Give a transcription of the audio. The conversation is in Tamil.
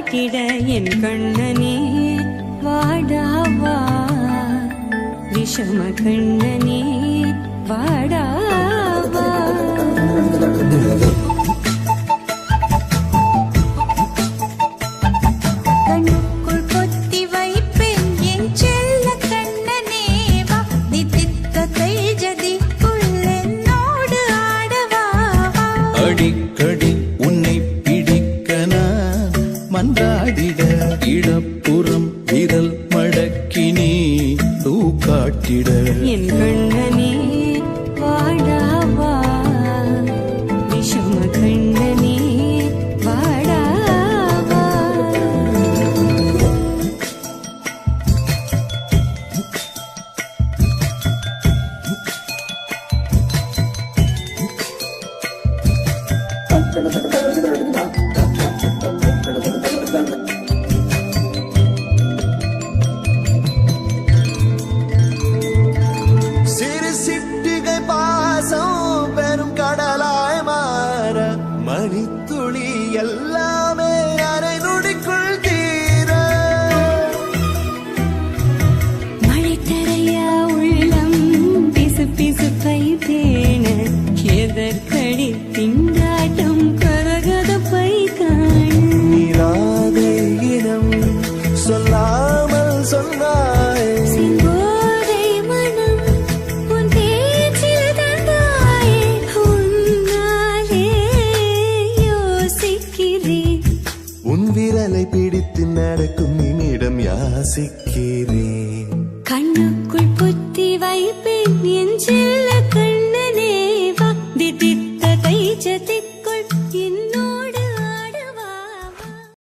காட்டிட என் கண்ணனே வாடாவா விஷம கண்ணனே வாடாவா கண்ணுக்குள் பொத்தி வைப்பேன் என் செல்ல கண்ணனே வா தித்தித்த ஜதி என்னோடு ஆடவா அடிக்கடி உன்னை பிடிக்க நான் மன்றாடிட இடப்புறம் விரல் மடக்கினி தூக்காட்டிட என் கண்ணனே வாடாவா விஷம கண்ணனே வாடாவா சிறு சிட்டிகை பாசம் பெரும் கடலாய் மாற மணித்துளி எல்லாமே அரை நொடிக்குள் தீர மழை தரையா உள்ளம் பிசு பிசுப்பை பேண எதற்கடி திண்டாட்டம் கரகத பை காண நீராதே இனம் சொல்லாமல் சொன்னாய் சிங்கோதை மனம் உன் பேச்சில் தந்தாயே உன்னாலே யோசிக்கிறேன் உன் விரலை பிடித்து நடக்கும் என்னிடம் யாசிக்கிறேன் கண்ணுக்குள் புத்தி வைப்பேன் என்